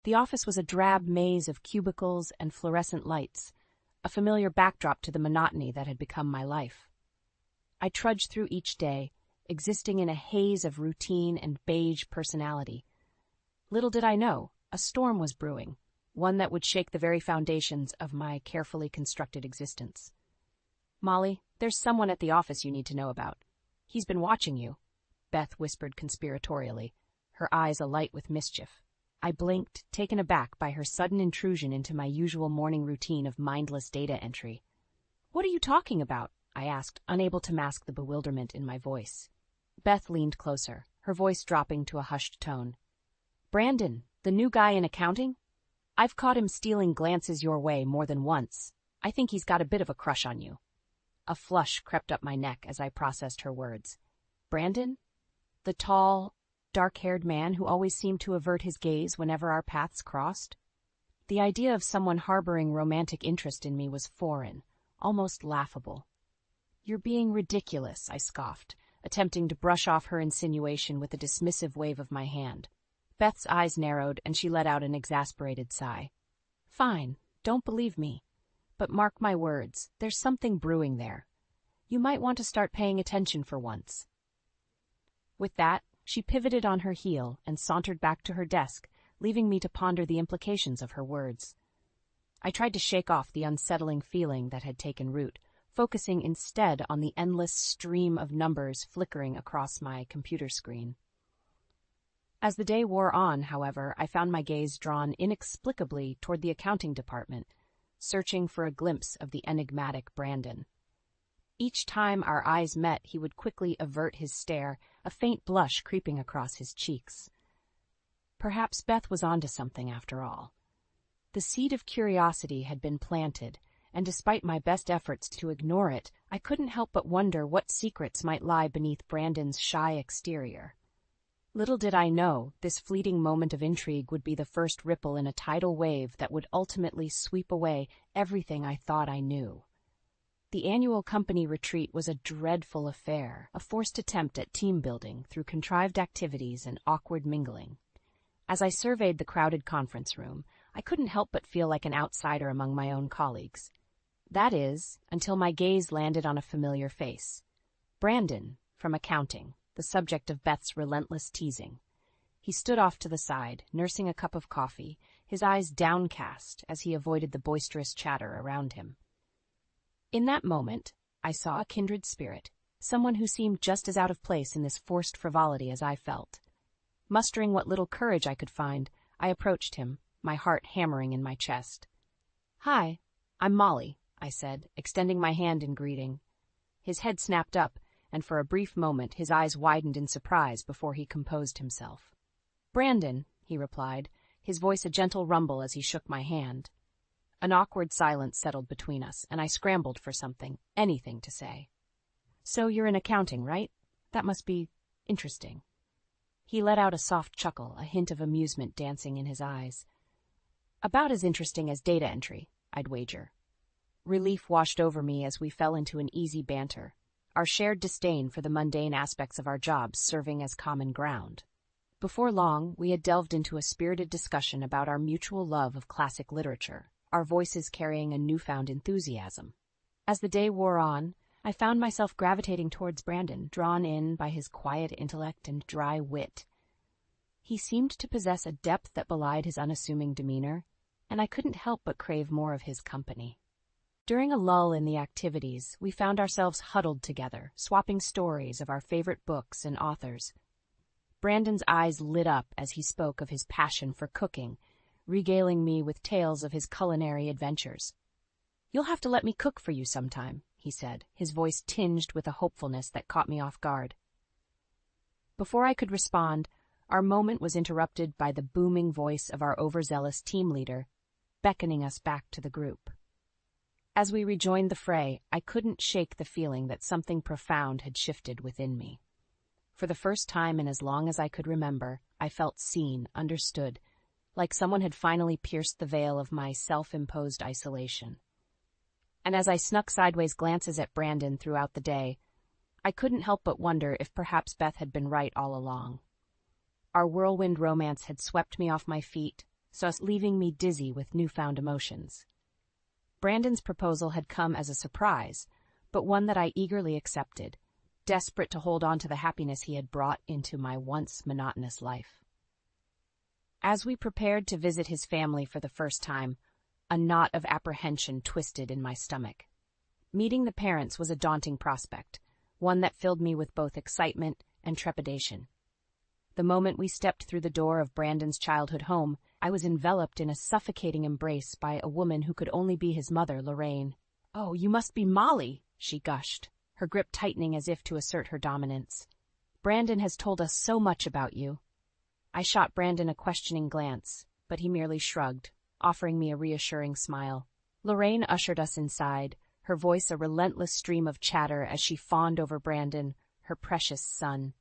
The office was a drab maze of cubicles and fluorescent lights, a familiar backdrop to the monotony that had become my life. I trudged through each day, existing in a haze of routine and beige personality. Little did I know, a storm was brewing, one that would shake the very foundations of my carefully constructed existence. "Molly, there's someone at the office you need to know about. He's been watching you," Beth whispered conspiratorially, her eyes alight with mischief. I blinked, taken aback by her sudden intrusion into my usual morning routine of mindless data entry. "What are you talking about?" I asked, unable to mask the bewilderment in my voice. Beth leaned closer, her voice dropping to a hushed tone. "Brandon, the new guy in accounting? I've caught him stealing glances your way more than once. I think he's got a bit of a crush on you." A flush crept up my neck as I processed her words. Brandon? The tall, dark-haired man who always seemed to avert his gaze whenever our paths crossed? The idea of someone harboring romantic interest in me was foreign, almost laughable. "You're being ridiculous," I scoffed, attempting to brush off her insinuation with a dismissive wave of my hand. Beth's eyes narrowed, and she let out an exasperated sigh. "Fine, don't believe me. But mark my words, there's something brewing there. You might want to start paying attention for once." With that, she pivoted on her heel and sauntered back to her desk, leaving me to ponder the implications of her words. I tried to shake off the unsettling feeling that had taken root, focusing instead on the endless stream of numbers flickering across my computer screen. As the day wore on, however, I found my gaze drawn inexplicably toward the accounting department, searching for a glimpse of the enigmatic Brandon. Each time our eyes met, he would quickly avert his stare, a faint blush creeping across his cheeks. Perhaps Beth was onto something after all. The seed of curiosity had been planted, and despite my best efforts to ignore it, I couldn't help but wonder what secrets might lie beneath Brandon's shy exterior. Little did I know, this fleeting moment of intrigue would be the first ripple in a tidal wave that would ultimately sweep away everything I thought I knew. The annual company retreat was a dreadful affair, a forced attempt at team building through contrived activities and awkward mingling. As I surveyed the crowded conference room, I couldn't help but feel like an outsider among my own colleagues. That is, until my gaze landed on a familiar face. Brandon, from accounting, the subject of Beth's relentless teasing. He stood off to the side, nursing a cup of coffee, his eyes downcast as he avoided the boisterous chatter around him. In that moment, I saw a kindred spirit, someone who seemed just as out of place in this forced frivolity as I felt. Mustering what little courage I could find, I approached him, my heart hammering in my chest. "Hi, I'm Molly," I said, extending my hand in greeting. His head snapped up, and for a brief moment his eyes widened in surprise before he composed himself. "Brandon," he replied, his voice a gentle rumble as he shook my hand. An awkward silence settled between us, and I scrambled for something, anything to say. "So you're in accounting, right? That must be interesting." He let out a soft chuckle, a hint of amusement dancing in his eyes. "About as interesting as data entry, I'd wager." Relief washed over me as we fell into an easy banter, our shared disdain for the mundane aspects of our jobs serving as common ground. Before long, we had delved into a spirited discussion about our mutual love of classic literature, our voices carrying a newfound enthusiasm. As the day wore on, I found myself gravitating towards Brandon, drawn in by his quiet intellect and dry wit. He seemed to possess a depth that belied his unassuming demeanor, and I couldn't help but crave more of his company. During a lull in the activities, we found ourselves huddled together, swapping stories of our favorite books and authors. Brandon's eyes lit up as he spoke of his passion for cooking, regaling me with tales of his culinary adventures. "You'll have to let me cook for you sometime," he said, his voice tinged with a hopefulness that caught me off guard. Before I could respond, our moment was interrupted by the booming voice of our overzealous team leader, beckoning us back to the group. As we rejoined the fray, I couldn't shake the feeling that something profound had shifted within me. For the first time in as long as I could remember, I felt seen, understood, like someone had finally pierced the veil of my self-imposed isolation. And as I snuck sideways glances at Brandon throughout the day, I couldn't help but wonder if perhaps Beth had been right all along. Our whirlwind romance had swept me off my feet, leaving me dizzy with newfound emotions. Brandon's proposal had come as a surprise, but one that I eagerly accepted, desperate to hold on to the happiness he had brought into my once monotonous life. As we prepared to visit his family for the first time, a knot of apprehension twisted in my stomach. Meeting the parents was a daunting prospect, one that filled me with both excitement and trepidation. The moment we stepped through the door of Brandon's childhood home, I was enveloped in a suffocating embrace by a woman who could only be his mother, Lorraine. "Oh, you must be Molly," she gushed, her grip tightening as if to assert her dominance. "Brandon has told us so much about you." I shot Brandon a questioning glance, but he merely shrugged, offering me a reassuring smile. Lorraine ushered us inside, her voice a relentless stream of chatter as she fawned over Brandon, her precious son.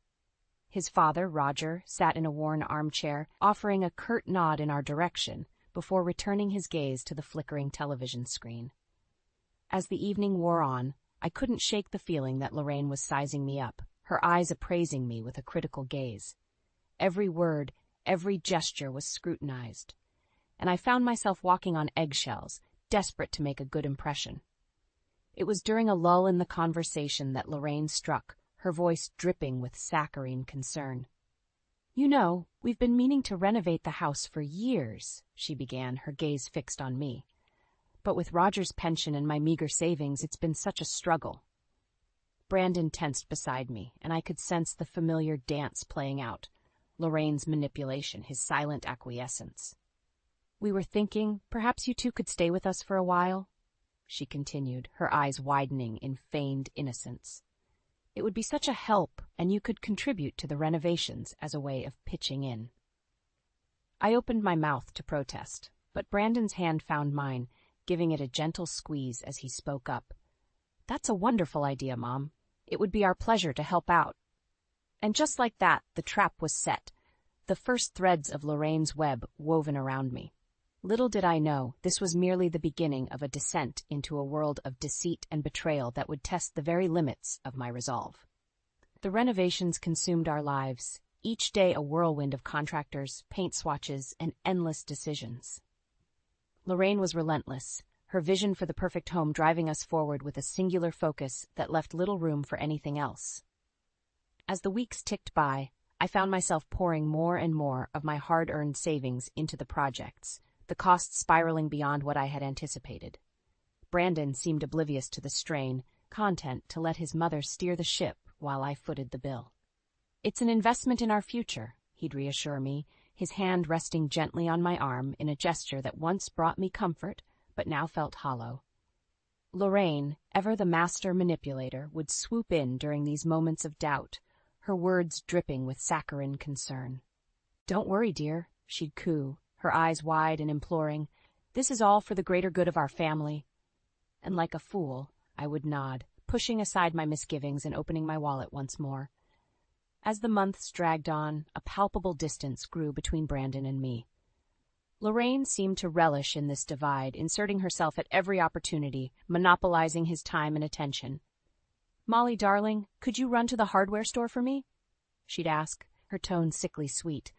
His father, Roger, sat in a worn armchair, offering a curt nod in our direction before returning his gaze to the flickering television screen. As the evening wore on, I couldn't shake the feeling that Lorraine was sizing me up, her eyes appraising me with a critical gaze. Every word, every gesture was scrutinized, and I found myself walking on eggshells, desperate to make a good impression. It was during a lull in the conversation that Lorraine struck, her voice dripping with saccharine concern. "You know, we've been meaning to renovate the house for years," she began, her gaze fixed on me. "But with Roger's pension and my meager savings, it's been such a struggle." Brandon tensed beside me, and I could sense the familiar dance playing out, Lorraine's manipulation, his silent acquiescence. "We were thinking, perhaps you two could stay with us for a while," she continued, her eyes widening in feigned innocence. "It would be such a help, and you could contribute to the renovations as a way of pitching in." I opened my mouth to protest, but Brandon's hand found mine, giving it a gentle squeeze as he spoke up. "That's a wonderful idea, Mom. It would be our pleasure to help out." And just like that, the trap was set, the first threads of Lorraine's web woven around me. Little did I know, this was merely the beginning of a descent into a world of deceit and betrayal that would test the very limits of my resolve. The renovations consumed our lives, each day a whirlwind of contractors, paint swatches, and endless decisions. Lorraine was relentless, her vision for the perfect home driving us forward with a singular focus that left little room for anything else. As the weeks ticked by, I found myself pouring more and more of my hard-earned savings into the projects, the costs spiraling beyond what I had anticipated. Brandon seemed oblivious to the strain, content to let his mother steer the ship while I footed the bill. "It's an investment in our future," he'd reassure me, his hand resting gently on my arm in a gesture that once brought me comfort, but now felt hollow. Lorraine, ever the master manipulator, would swoop in during these moments of doubt, her words dripping with saccharine concern. "Don't worry, dear," she'd coo, her eyes wide and imploring. "This is all for the greater good of our family." And like a fool, I would nod, pushing aside my misgivings and opening my wallet once more. As the months dragged on, a palpable distance grew between Brandon and me. Lorraine seemed to relish in this divide, inserting herself at every opportunity, monopolizing his time and attention. "Molly, darling, could you run to the hardware store for me?" she'd ask, her tone sickly sweet.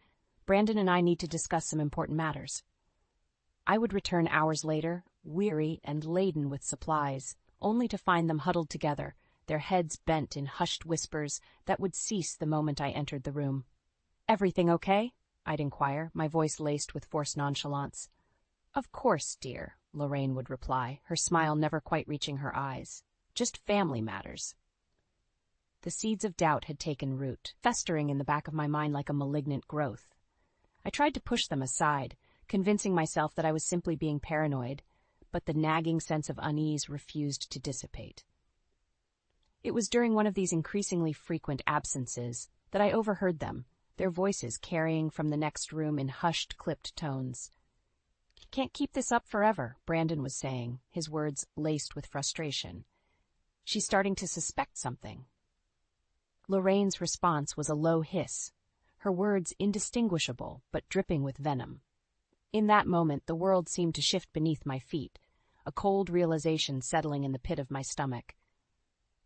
"Brandon and I need to discuss some important matters." I would return hours later, weary and laden with supplies, only to find them huddled together, their heads bent in hushed whispers that would cease the moment I entered the room. "Everything okay?" I'd inquire, my voice laced with forced nonchalance. "Of course, dear," Lorraine would reply, her smile never quite reaching her eyes. "Just family matters." The seeds of doubt had taken root, festering in the back of my mind like a malignant growth. I tried to push them aside, convincing myself that I was simply being paranoid, but the nagging sense of unease refused to dissipate. It was during one of these increasingly frequent absences that I overheard them, their voices carrying from the next room in hushed, clipped tones. "Can't keep this up forever," Brandon was saying, his words laced with frustration. "She's starting to suspect something." Lorraine's response was a low hiss, her words indistinguishable but dripping with venom. In that moment, the world seemed to shift beneath my feet, a cold realization settling in the pit of my stomach.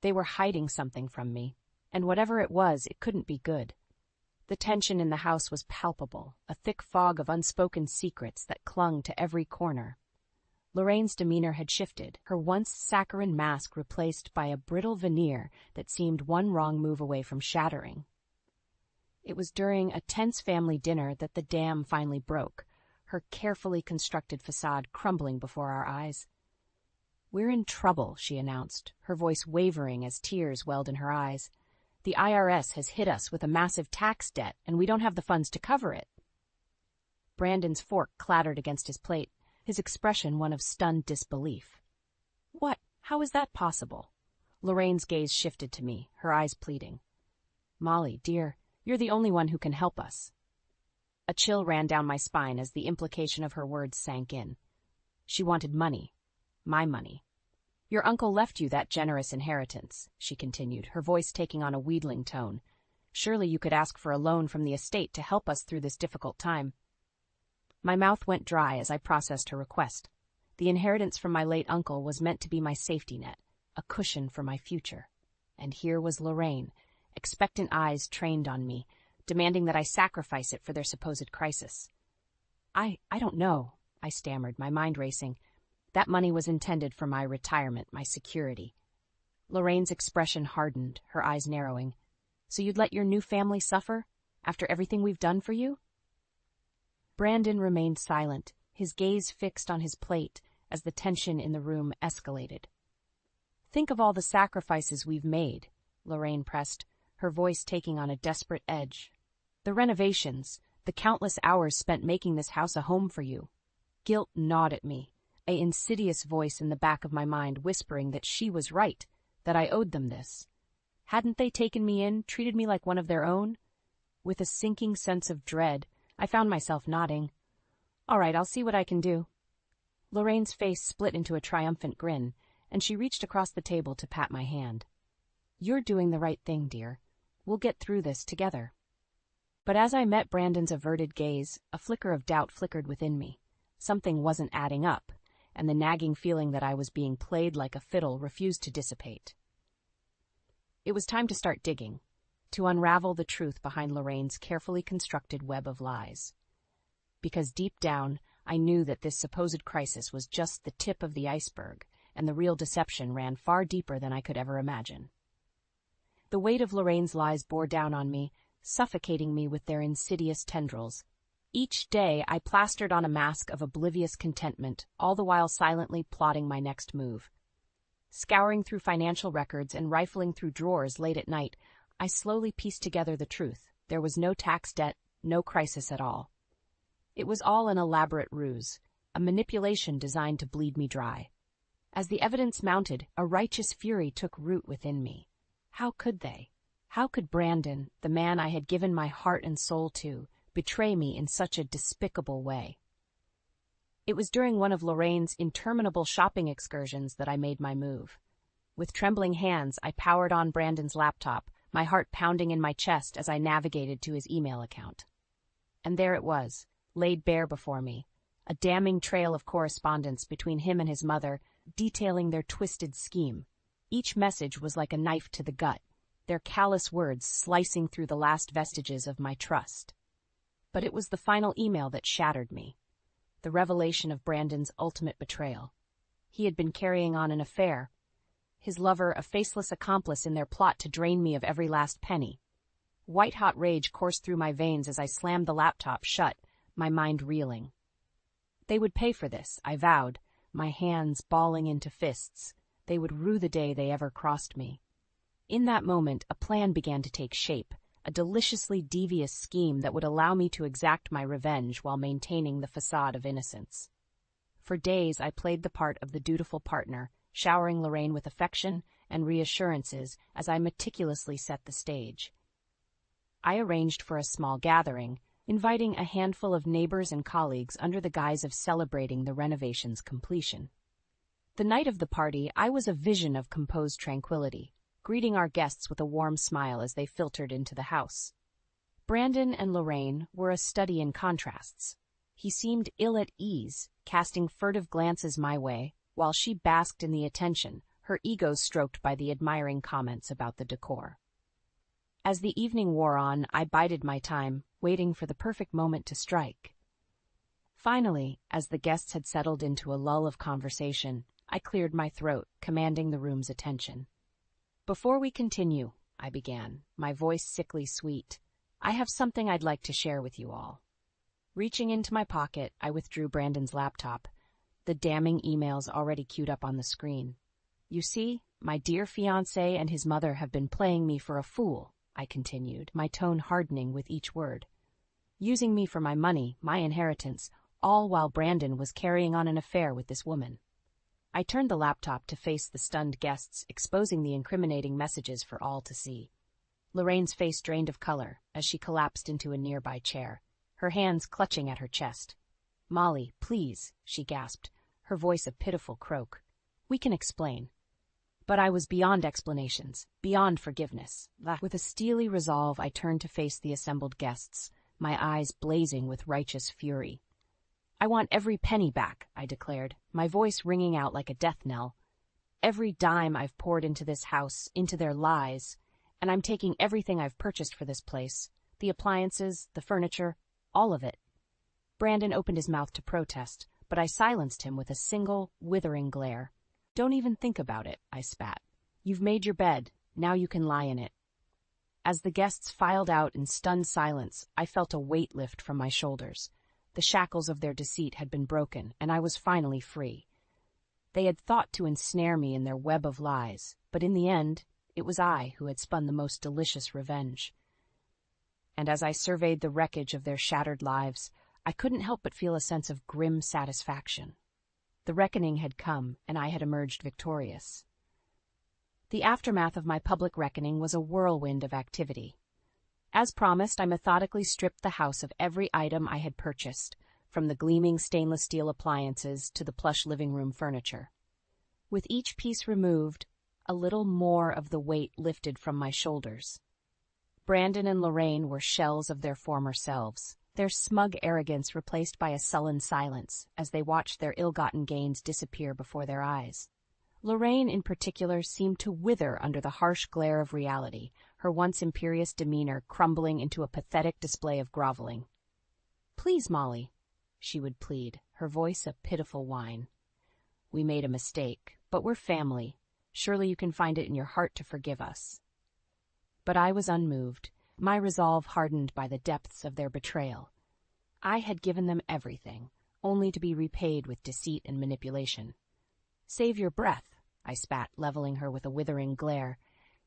They were hiding something from me, and whatever it was, it couldn't be good. The tension in the house was palpable, a thick fog of unspoken secrets that clung to every corner. Lorraine's demeanor had shifted, her once saccharine mask replaced by a brittle veneer that seemed one wrong move away from shattering. It was during a tense family dinner that the dam finally broke, her carefully constructed facade crumbling before our eyes. "We're in trouble," she announced, her voice wavering as tears welled in her eyes. "The IRS has hit us with a massive tax debt, and we don't have the funds to cover it." Brandon's fork clattered against his plate, his expression one of stunned disbelief. "What? How is that possible?" Lorraine's gaze shifted to me, her eyes pleading. "Molly, dear, you're the only one who can help us." A chill ran down my spine as the implication of her words sank in. She wanted money. My money. "Your uncle left you that generous inheritance," she continued, her voice taking on a wheedling tone. "Surely you could ask for a loan from the estate to help us through this difficult time." My mouth went dry as I processed her request. The inheritance from my late uncle was meant to be my safety net, a cushion for my future. And here was Lorraine, expectant eyes trained on me, demanding that I sacrifice it for their supposed crisis. I don't know," I stammered, my mind racing. "That money was intended for my retirement, my security." Lorraine's expression hardened, her eyes narrowing. "So you'd let your new family suffer, after everything we've done for you?" Brandon remained silent, his gaze fixed on his plate as the tension in the room escalated. "Think of all the sacrifices we've made," Lorraine pressed, her voice taking on a desperate edge. "The renovations, the countless hours spent making this house a home for you." Guilt gnawed at me, an insidious voice in the back of my mind whispering that she was right, that I owed them this. Hadn't they taken me in, treated me like one of their own? With a sinking sense of dread, I found myself nodding. "All right, I'll see what I can do." Lorraine's face split into a triumphant grin, and she reached across the table to pat my hand. "You're doing the right thing, dear. We'll get through this together." But as I met Brandon's averted gaze, a flicker of doubt flickered within me. Something wasn't adding up, and the nagging feeling that I was being played like a fiddle refused to dissipate. It was time to start digging, to unravel the truth behind Lorraine's carefully constructed web of lies. Because deep down, I knew that this supposed crisis was just the tip of the iceberg, and the real deception ran far deeper than I could ever imagine. The weight of Lorraine's lies bore down on me, suffocating me with their insidious tendrils. Each day I plastered on a mask of oblivious contentment, all the while silently plotting my next move. Scouring through financial records and rifling through drawers late at night, I slowly pieced together the truth. There was no tax debt, no crisis at all. It was all an elaborate ruse, a manipulation designed to bleed me dry. As the evidence mounted, a righteous fury took root within me. How could they? How could Brandon, the man I had given my heart and soul to, betray me in such a despicable way? It was during one of Lorraine's interminable shopping excursions that I made my move. With trembling hands, I powered on Brandon's laptop, my heart pounding in my chest as I navigated to his email account. And there it was, laid bare before me, a damning trail of correspondence between him and his mother, detailing their twisted scheme. Each message was like a knife to the gut, their callous words slicing through the last vestiges of my trust. But it was the final email that shattered me, the revelation of Brandon's ultimate betrayal. He had been carrying on an affair, his lover a faceless accomplice in their plot to drain me of every last penny. White-hot rage coursed through my veins as I slammed the laptop shut, my mind reeling. They would pay for this, I vowed, my hands balling into fists. They would rue the day they ever crossed me. In that moment, a plan began to take shape, a deliciously devious scheme that would allow me to exact my revenge while maintaining the facade of innocence. For days, I played the part of the dutiful partner, showering Lorraine with affection and reassurances as I meticulously set the stage. I arranged for a small gathering, inviting a handful of neighbors and colleagues under the guise of celebrating the renovation's completion. The night of the party, I was a vision of composed tranquility, greeting our guests with a warm smile as they filtered into the house. Brandon and Lorraine were a study in contrasts. He seemed ill at ease, casting furtive glances my way, while she basked in the attention, her ego stroked by the admiring comments about the decor. As the evening wore on, I bided my time, waiting for the perfect moment to strike. Finally, as the guests had settled into a lull of conversation, I cleared my throat, commanding the room's attention. "Before we continue," I began, my voice sickly sweet, "I have something I'd like to share with you all." Reaching into my pocket, I withdrew Brandon's laptop, the damning emails already queued up on the screen. "You see, my dear fiancé and his mother have been playing me for a fool," I continued, my tone hardening with each word. "Using me for my money, my inheritance, all while Brandon was carrying on an affair with this woman." I turned the laptop to face the stunned guests, exposing the incriminating messages for all to see. Lorraine's face drained of color as she collapsed into a nearby chair, her hands clutching at her chest. "Molly, please," she gasped, her voice a pitiful croak. "We can explain." But I was beyond explanations, beyond forgiveness. With a steely resolve, I turned to face the assembled guests, my eyes blazing with righteous fury. "I want every penny back," I declared, my voice ringing out like a death knell. "Every dime I've poured into this house, into their lies, and I'm taking everything I've purchased for this place, the appliances, the furniture, all of it." Brandon opened his mouth to protest, but I silenced him with a single, withering glare. "Don't even think about it," I spat. "You've made your bed, now you can lie in it." As the guests filed out in stunned silence, I felt a weight lift from my shoulders. The shackles of their deceit had been broken, and I was finally free. They had thought to ensnare me in their web of lies, but in the end, it was I who had spun the most delicious revenge. And as I surveyed the wreckage of their shattered lives, I couldn't help but feel a sense of grim satisfaction. The reckoning had come, and I had emerged victorious. The aftermath of my public reckoning was a whirlwind of activity. As promised, I methodically stripped the house of every item I had purchased, from the gleaming stainless steel appliances to the plush living room furniture. With each piece removed, a little more of the weight lifted from my shoulders. Brandon and Lorraine were shells of their former selves, their smug arrogance replaced by a sullen silence as they watched their ill-gotten gains disappear before their eyes. Lorraine, in particular, seemed to wither under the harsh glare of reality, her once imperious demeanor crumbling into a pathetic display of groveling. "Please, Molly," she would plead, her voice a pitiful whine. "We made a mistake, but we're family. Surely you can find it in your heart to forgive us." But I was unmoved, my resolve hardened by the depths of their betrayal. I had given them everything, only to be repaid with deceit and manipulation. "Save your breath," I spat, leveling her with a withering glare.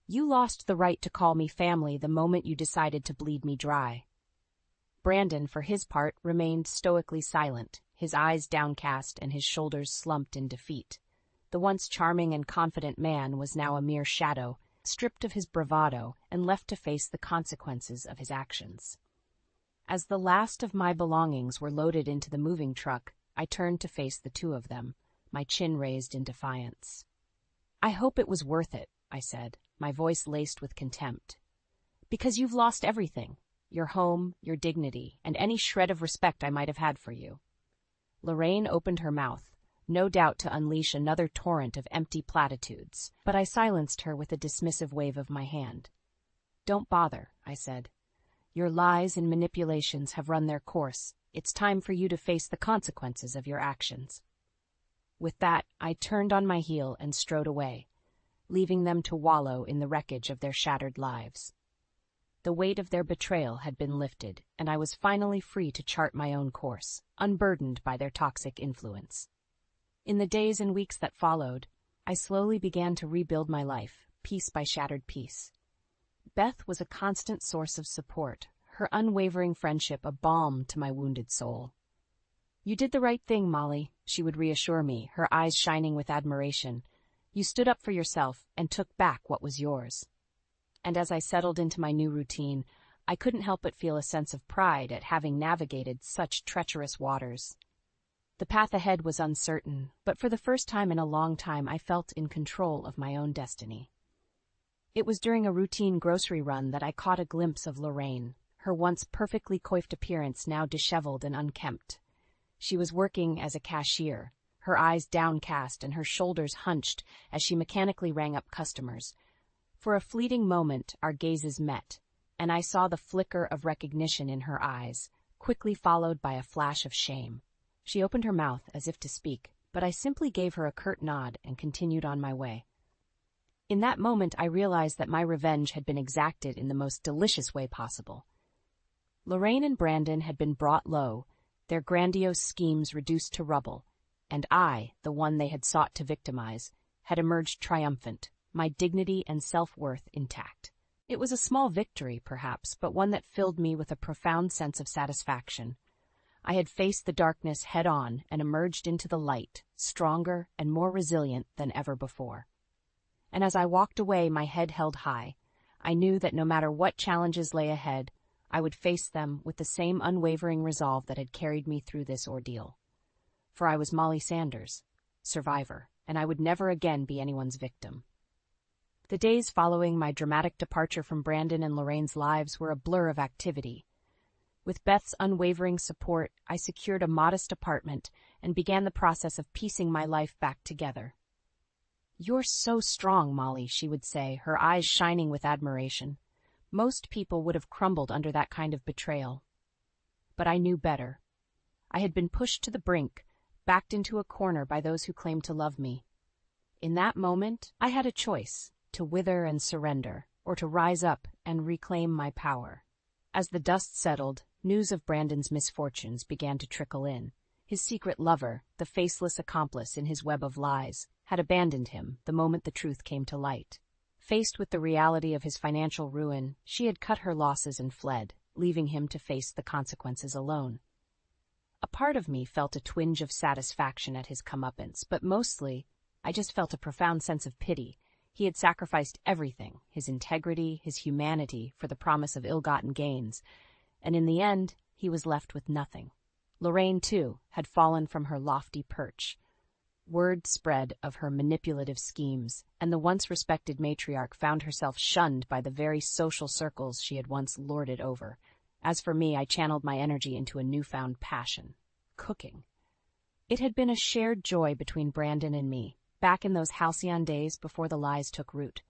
"You lost the right to call me family the moment you decided to bleed me dry." Brandon, for his part, remained stoically silent, his eyes downcast and his shoulders slumped in defeat. The once charming and confident man was now a mere shadow, stripped of his bravado and left to face the consequences of his actions. As the last of my belongings were loaded into the moving truck, I turned to face the two of them, my chin raised in defiance. "I hope it was worth it," I said, my voice laced with contempt. "Because you've lost everything, your home, your dignity, and any shred of respect I might have had for you." Lorraine opened her mouth, no doubt to unleash another torrent of empty platitudes, but I silenced her with a dismissive wave of my hand. "Don't bother," I said. "Your lies and manipulations have run their course. It's time for you to face the consequences of your actions." With that, I turned on my heel and strode away, leaving them to wallow in the wreckage of their shattered lives. The weight of their betrayal had been lifted, and I was finally free to chart my own course, unburdened by their toxic influence. In the days and weeks that followed, I slowly began to rebuild my life, piece by shattered piece. Beth was a constant source of support, her unwavering friendship a balm to my wounded soul. "You did the right thing, Molly," she would reassure me, her eyes shining with admiration. "You stood up for yourself and took back what was yours." And as I settled into my new routine, I couldn't help but feel a sense of pride at having navigated such treacherous waters. The path ahead was uncertain, but for the first time in a long time I felt in control of my own destiny. It was during a routine grocery run that I caught a glimpse of Lorraine, her once perfectly coiffed appearance now disheveled and unkempt. She was working as a cashier, her eyes downcast and her shoulders hunched as she mechanically rang up customers. For a fleeting moment, our gazes met, and I saw the flicker of recognition in her eyes, quickly followed by a flash of shame. She opened her mouth as if to speak, but I simply gave her a curt nod and continued on my way. In that moment, I realized that my revenge had been exacted in the most delicious way possible. Lorraine and Brandon had been brought low, their grandiose schemes reduced to rubble, and I, the one they had sought to victimize, had emerged triumphant, my dignity and self-worth intact. It was a small victory, perhaps, but one that filled me with a profound sense of satisfaction. I had faced the darkness head-on and emerged into the light, stronger and more resilient than ever before. And as I walked away, my head held high, I knew that no matter what challenges lay ahead, I would face them with the same unwavering resolve that had carried me through this ordeal. For I was Molly Sanders, survivor, and I would never again be anyone's victim. The days following my dramatic departure from Brandon and Lorraine's lives were a blur of activity. With Beth's unwavering support, I secured a modest apartment and began the process of piecing my life back together. "You're so strong, Molly," she would say, her eyes shining with admiration. Most people would have crumbled under that kind of betrayal. But I knew better. I had been pushed to the brink, backed into a corner by those who claimed to love me. In that moment, I had a choice, to wither and surrender, or to rise up and reclaim my power. As the dust settled, news of Brandon's misfortunes began to trickle in. His secret lover, the faceless accomplice in his web of lies, had abandoned him the moment the truth came to light. Faced with the reality of his financial ruin, she had cut her losses and fled, leaving him to face the consequences alone. A part of me felt a twinge of satisfaction at his comeuppance, but mostly, I just felt a profound sense of pity. He had sacrificed everything, his integrity, his humanity, for the promise of ill-gotten gains, and in the end, he was left with nothing. Lorraine, too, had fallen from her lofty perch. Word spread of her manipulative schemes, and the once respected matriarch found herself shunned by the very social circles she had once lorded over. As for me, I channeled my energy into a newfound passion: cooking. It had been a shared joy between Brandon and me, back in those halcyon days before the lies took root.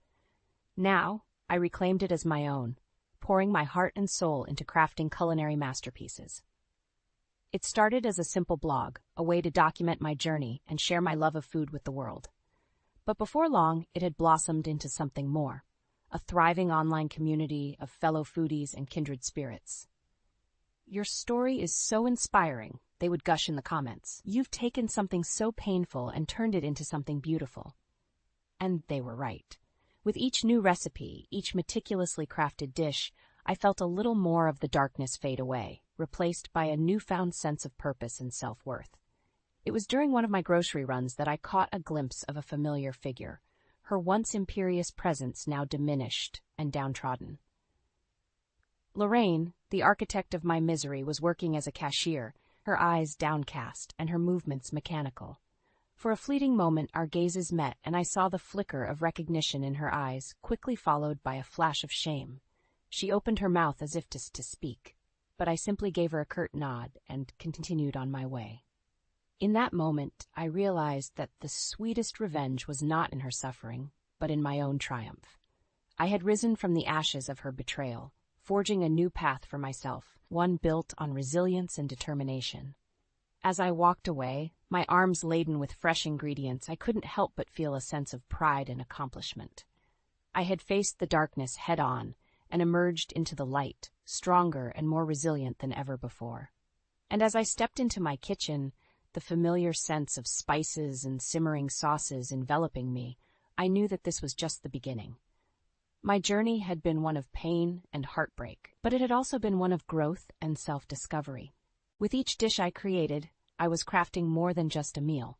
Now, I reclaimed it as my own, pouring my heart and soul into crafting culinary masterpieces. It started as a simple blog, a way to document my journey and share my love of food with the world. But before long, it had blossomed into something more, a thriving online community of fellow foodies and kindred spirits. "Your story is so inspiring," they would gush in the comments. "You've taken something so painful and turned it into something beautiful." And they were right. With each new recipe, each meticulously crafted dish, I felt a little more of the darkness fade away, replaced by a newfound sense of purpose and self-worth. It was during one of my grocery runs that I caught a glimpse of a familiar figure, her once imperious presence now diminished and downtrodden. Lorraine, the architect of my misery, was working as a cashier, her eyes downcast and her movements mechanical. For a fleeting moment, our gazes met, and I saw the flicker of recognition in her eyes, quickly followed by a flash of shame. She opened her mouth as if to speak, but I simply gave her a curt nod and continued on my way. In that moment, I realized that the sweetest revenge was not in her suffering, but in my own triumph. I had risen from the ashes of her betrayal, forging a new path for myself, one built on resilience and determination. As I walked away, my arms laden with fresh ingredients, I couldn't help but feel a sense of pride and accomplishment. I had faced the darkness head-on and emerged into the light, stronger and more resilient than ever before. And as I stepped into my kitchen, the familiar sense of spices and simmering sauces enveloping me, I knew that this was just the beginning. My journey had been one of pain and heartbreak, but it had also been one of growth and self-discovery. With each dish I created, I was crafting more than just a meal.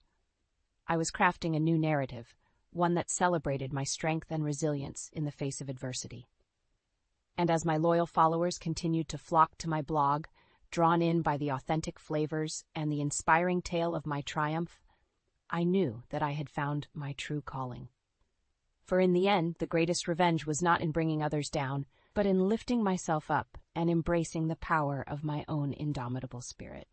I was crafting a new narrative, one that celebrated my strength and resilience in the face of adversity. And as my loyal followers continued to flock to my blog, drawn in by the authentic flavors and the inspiring tale of my triumph, I knew that I had found my true calling. For in the end, the greatest revenge was not in bringing others down, but in lifting myself up and embracing the power of my own indomitable spirit.